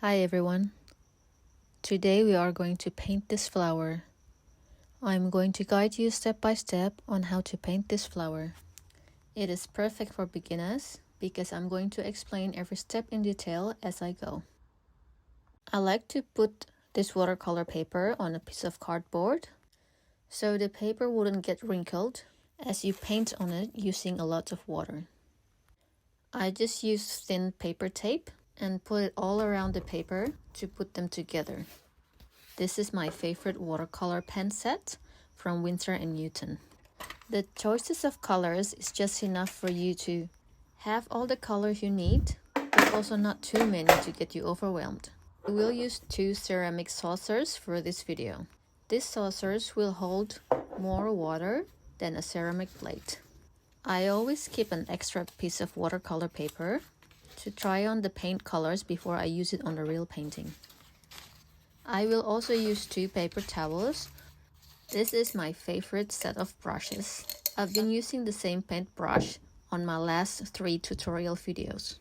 Hi everyone. Today we are going to paint this flower. I'm going to guide you step by step on how to paint this flower. It is perfect for beginners because I'm going to explain every step in detail as I go. I like to put this watercolor paper on a piece of cardboard so the paper wouldn't get wrinkled as you paint on it using a lot of water. I just use thin paper tape and put it all around the paper to put them together. This is my favorite watercolor pen set from Winsor & Newton. The choices of colors is just enough for you to have all the colors you need, but also not too many to get you overwhelmed. I will use 2 ceramic saucers for this video. These saucers will hold more water than a ceramic plate. I always keep an extra piece of watercolor paper to try on the paint colors before I use it on the real painting. I will also use 2 paper towels. This is my favorite set of brushes. I've been using the same paintbrush on my last 3 tutorial videos.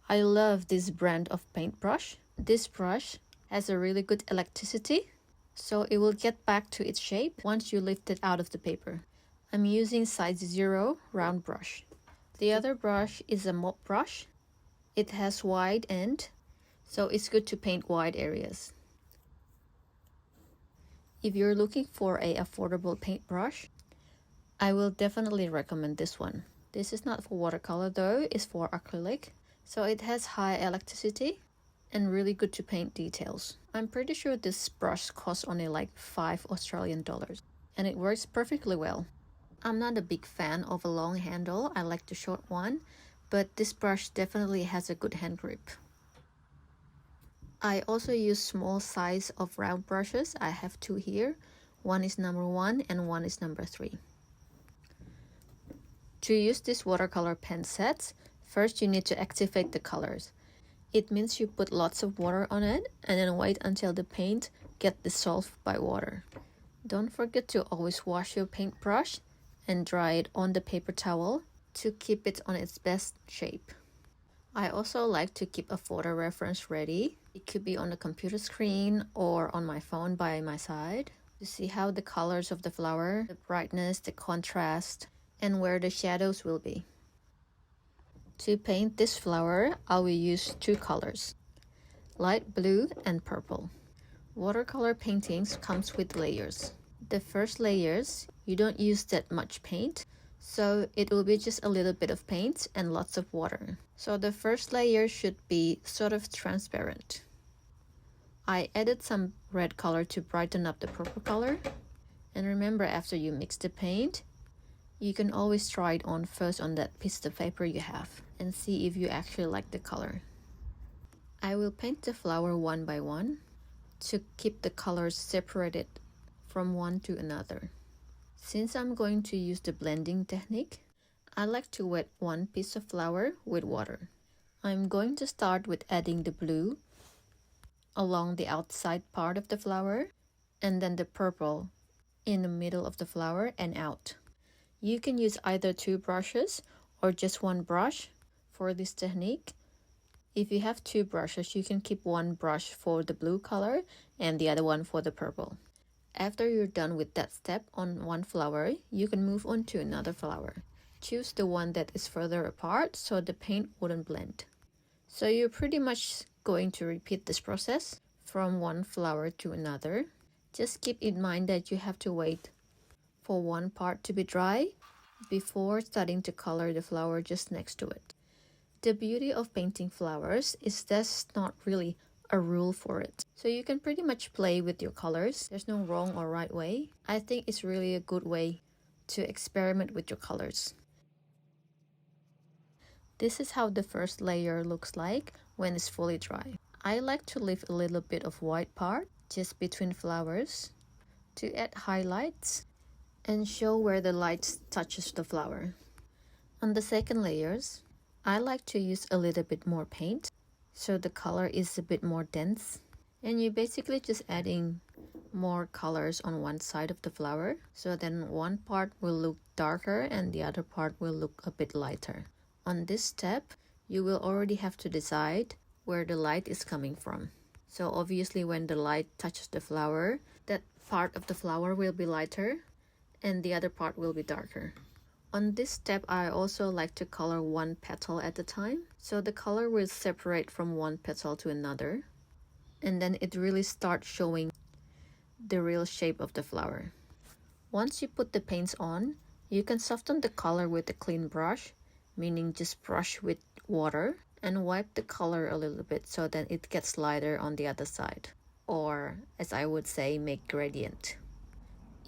I love this brand of paintbrush. This brush has a really good elasticity, so it will get back to its shape once you lift it out of the paper. I'm using size 0 round brush. The other brush is a mop brush. It has wide end, so it's good to paint wide areas. If you're looking for an affordable paintbrush, I will definitely recommend this one. This is not for watercolor though, it's for acrylic, so it has high elasticity and really good to paint details. I'm pretty sure this brush costs only like $5 Australian, and it works perfectly well. I'm not a big fan of a long handle, I like the short one, but this brush definitely has a good hand grip. I also use small size of round brushes. I have 2 here. One is number 1 and one is number 3. To use this watercolor pen sets, first you need to activate the colors. It means you put lots of water on it and then wait until the paint gets dissolved by water. Don't forget to always wash your paintbrush and dry it on the paper towel to keep it on its best shape. I also like to keep a photo reference ready. It could be on the computer screen or on my phone by my side to see how the colors of the flower, the brightness, the contrast, and where the shadows will be. To paint this flower, I will use 2 colors, light blue and purple. Watercolor paintings comes with layers. The first layers, you don't use that much paint, so it will be just a little bit of paint and lots of water. So the first layer should be sort of transparent. I added some red color to brighten up the purple color. And remember, after you mix the paint, you can always try it on first on that piece of paper you have and see if you actually like the color. I will paint the flower one by one to keep the colors separated from one to another. Since I'm going to use the blending technique, I like to wet one piece of flower with water. I'm going to start with adding the blue along the outside part of the flower and then the purple in the middle of the flower and out. You can use either 2 brushes or just 1 brush for this technique. If you have 2 brushes, you can keep 1 brush for the blue color and the other one for the purple. After you're done with that step on one flower, you can move on to another flower. Choose the one that is further apart so the paint wouldn't blend. So you're pretty much going to repeat this process from one flower to another. Just keep in mind that you have to wait for one part to be dry before starting to color the flower just next to it. The beauty of painting flowers is there's not really a rule for it. So you can pretty much play with your colors. There's no wrong or right way. I think it's really a good way to experiment with your colors. This is how the first layer looks like when it's fully dry. I like to leave a little bit of white part just between flowers to add highlights and show where the light touches the flower. On the second layers, I like to use a little bit more paint so the color is a bit more dense. And you're basically just adding more colors on one side of the flower, so then one part will look darker and the other part will look a bit lighter. On this step, you will already have to decide where the light is coming from. So obviously when the light touches the flower, that part of the flower will be lighter and the other part will be darker. On this step, I also like to color one petal at a time, so the color will separate from one petal to another, and then it really starts showing the real shape of the flower. Once you put the paints on, you can soften the color with a clean brush, meaning just brush with water and wipe the color a little bit so that it gets lighter on the other side, or as I would say, make gradient.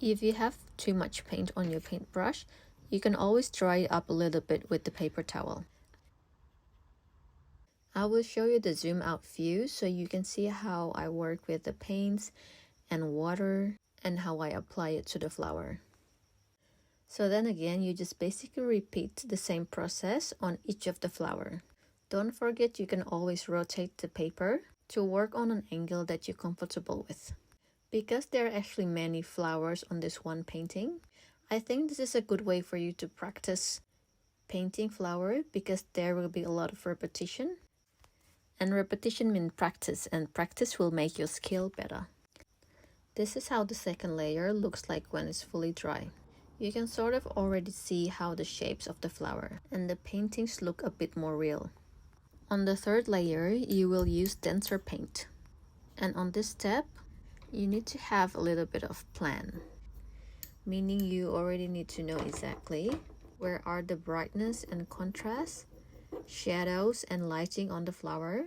If you have too much paint on your paintbrush, you can always dry it up a little bit with the paper towel. I will show you the zoom out view so you can see how I work with the paints and water and how I apply it to the flower. So then again, you just basically repeat the same process on each of the flower. Don't forget you can always rotate the paper to work on an angle that you're comfortable with. Because there are actually many flowers on this one painting, I think this is a good way for you to practice painting flower because there will be a lot of repetition. And repetition means practice, and practice will make your skill better. This is how the second layer looks like when it's fully dry. You can sort of already see how the shapes of the flower and the paintings look a bit more real. On the third layer, you will use denser paint. And on this step, you need to have a little bit of plan. Meaning you already need to know exactly where are the brightness and contrast, shadows and lighting on the flower.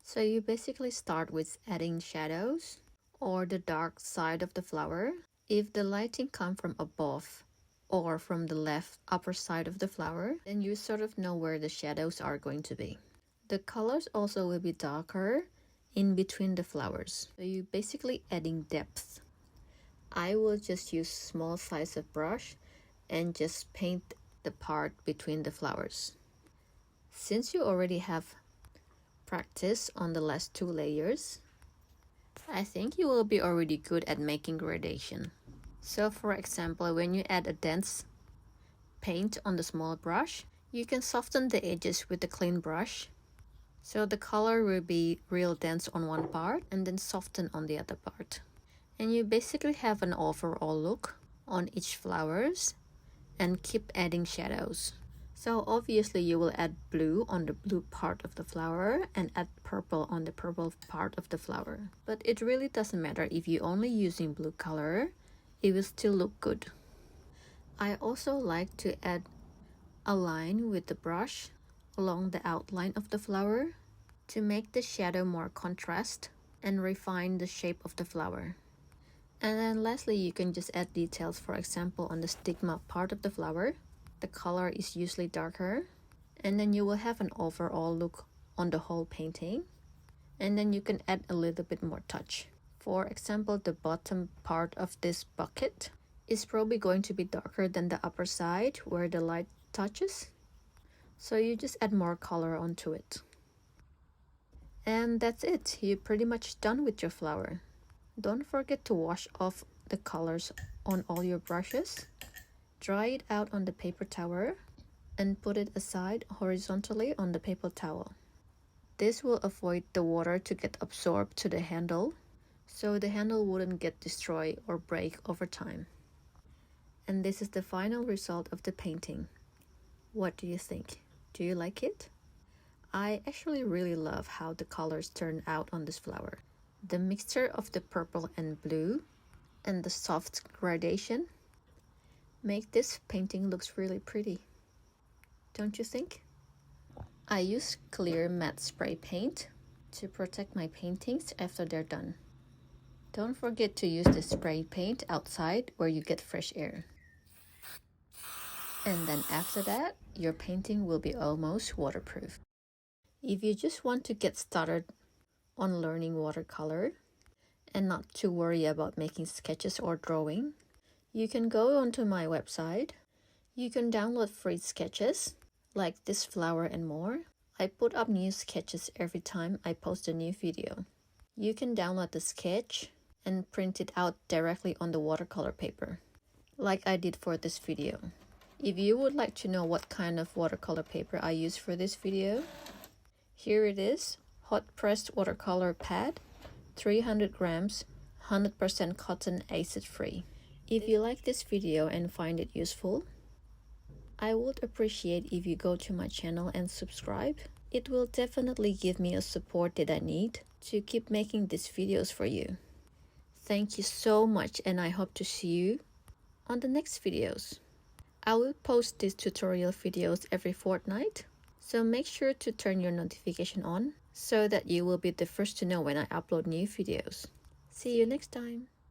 So you basically start with adding shadows or the dark side of the flower. If the lighting comes from above or from the left upper side of the flower, then you sort of know where the shadows are going to be. The colors also will be darker in between the flowers. So you're basically adding depth. I will just use small size of brush and just paint the part between the flowers. Since you already have practice on the last two layers, I think you will be already good at making gradation. So for example, when you add a dense paint on the small brush, you can soften the edges with a clean brush. So the color will be real dense on one part and then soften on the other part. And you basically have an overall look on each flowers and keep adding shadows. So obviously you will add blue on the blue part of the flower and add purple on the purple part of the flower. But it really doesn't matter if you're only using blue color, it will still look good. I also like to add a line with the brush along the outline of the flower to make the shadow more contrast and refine the shape of the flower. And then lastly, you can just add details. For example, on the stigma part of the flower, the color is usually darker, and then you will have an overall look on the whole painting. And then you can add a little bit more touch. For example, the bottom part of this bucket is probably going to be darker than the upper side where the light touches. So you just add more color onto it. And that's it. You're pretty much done with your flower. Don't forget to wash off the colors on all your brushes. Dry it out on the paper towel and put it aside horizontally on the paper towel. This will avoid the water to get absorbed to the handle, so the handle wouldn't get destroyed or break over time. And this is the final result of the painting. What do you think? Do you like it? I actually really love how the colors turn out on this flower. The mixture of the purple and blue and the soft gradation make this painting looks really pretty. Don't you think? I use clear matte spray paint to protect my paintings after they're done. Don't forget to use the spray paint outside where you get fresh air. And then after that, your painting will be almost waterproof. If you just want to get started on learning watercolor and not to worry about making sketches or drawing, you can go onto my website. You can download free sketches like this flower and more. I put up new sketches every time I post a new video. You can download the sketch and print it out directly on the watercolor paper, like I did for this video. If you would like to know what kind of watercolor paper I use for this video, here it is hot pressed watercolor pad, 300 grams, 100% cotton, acid free. If you like this video and find it useful, I would appreciate if you go to my channel and subscribe. It will definitely give me a support that I need to keep making these videos for you. Thank you so much, and I hope to see you on the next videos. I will post these tutorial videos every fortnight, so make sure to turn your notification on so that you will be the first to know when I upload new videos. See you next time.